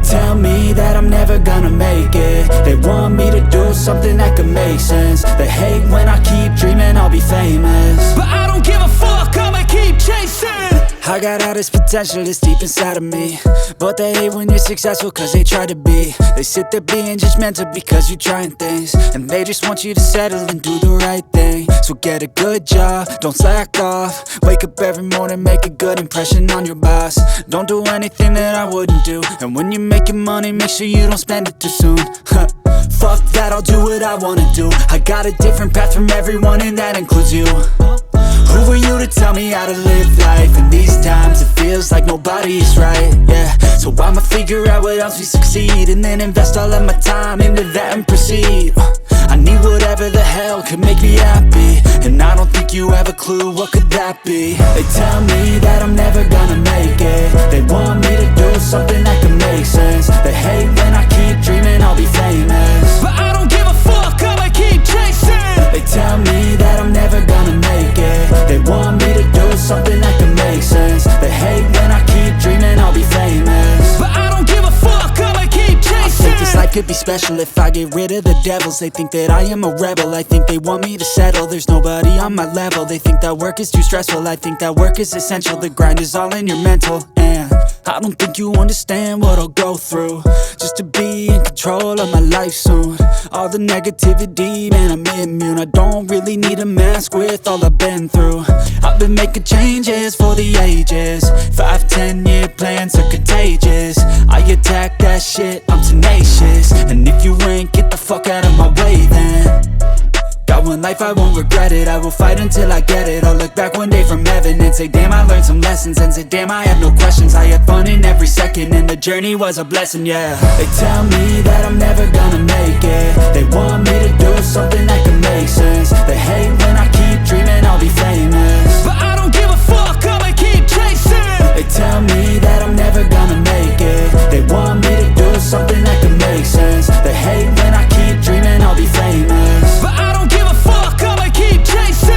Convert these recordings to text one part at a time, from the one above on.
tell me that I'm never gonna make it. They want me to do something that could make sense. They hate when I keep dreaming I'll be famous, but I don't give a fuck, I'ma keep chasing. I got all this potential that's deep inside of me, but they hate when you're successful cause they try to be. They sit there being judgmental because you're trying things, and they just want you to settle and do the right thing. So get a good job, don't slack off. Wake up every morning, make a good impression on your boss. Don't do anything that I wouldn't do, and when you're making money, make sure you don't spend it too soon. Fuck that, I'll do what I wanna do. I got a different path from everyone, and that includes you. Who are you to tell me how to live life? In these times it feels like nobody is right, yeah. So I'ma figure out what else we succeed, and then invest all of my time into that and proceed. I need whatever the hell could make me happy, and I don't think you have a clue what could that be. They tell me that I'm never gonna make it. They want me to do something that could make sense. They hate when I keep dreaming I'll be famous, but I don't give a fuck, I'ma keep chasing. They tell me that I'm never gonna make it. They want me to do something that can make sense. They hate when I keep dreaming I'll be famous, but I don't give a fuck, I'ma keep chasing. I think this life could be special if I get rid of the devils. They think that I am a rebel, I think they want me to settle. There's nobody on my level. They think that work is too stressful, I think that work is essential. The grind is all in your mental, and I don't think you understand what I'll go through just to be in control of my life soon. All the negativity, man, I'm immune. I don't really need a mask with all I've been through. I've been making changes for the ages. 5-10 year plans are contagious. I attack that shit, I'm tenacious. And if you ain't, get the fuck out of my way then. Got one life, I won't regret it. I will fight until I get it. I'll look back one day from heaven and say, damn, I learned some lessons. And say, damn, I had no questions. I had fun in every second, and the journey was a blessing, yeah. They tell me that I'm never gonna make it. They want me to do something that can make sense. They hate when I keep dreaming I'll be famous, but I don't give a fuck, I'ma keep chasing. They tell me that I'm never gonna make it. They want me to do something that can make sense. They hate when I keep dreaming I'll be famous, but I don't give a fuck, I'ma keep chasing.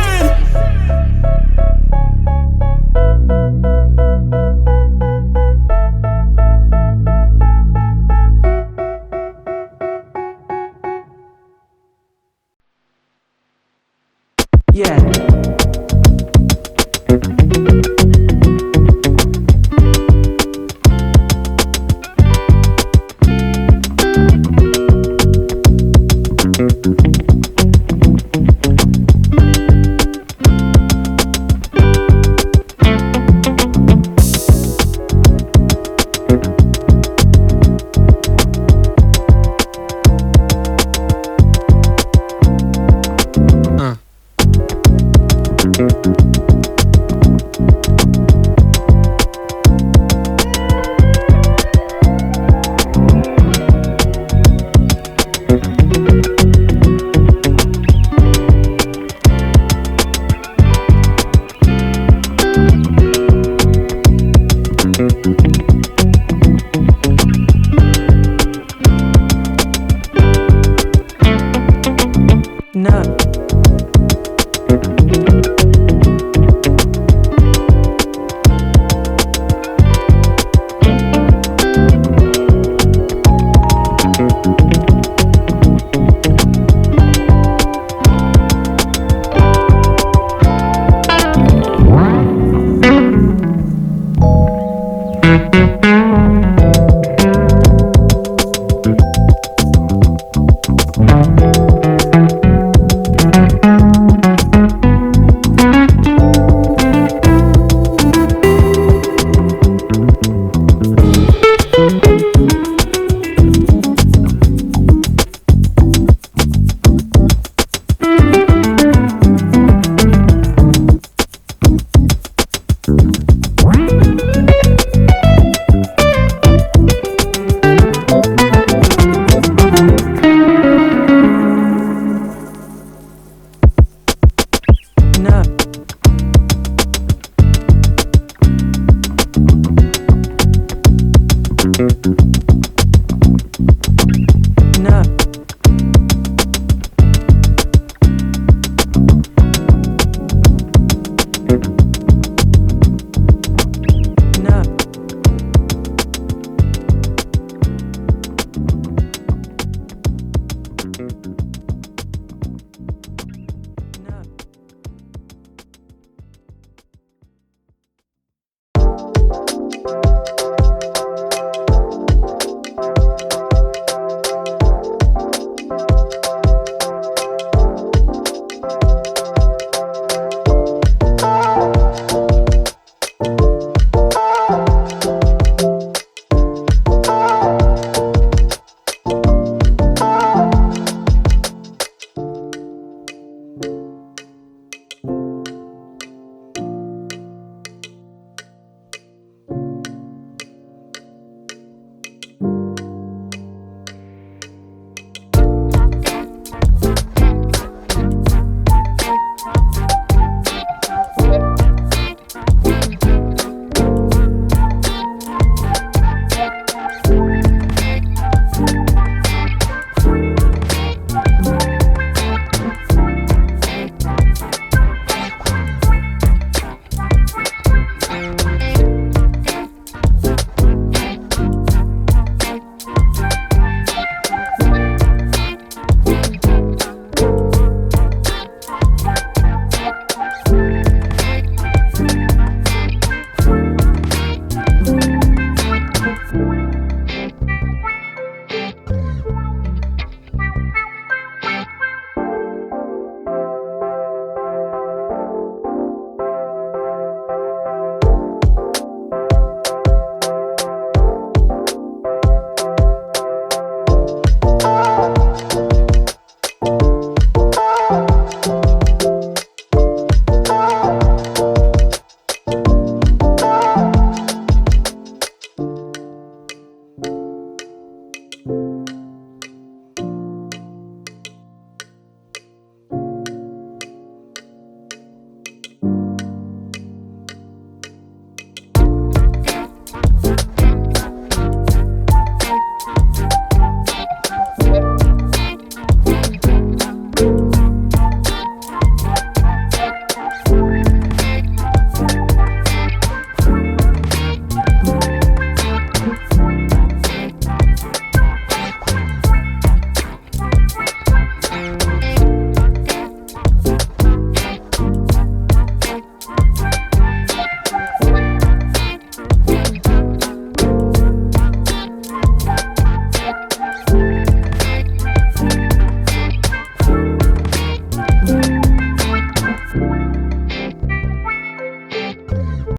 yeah.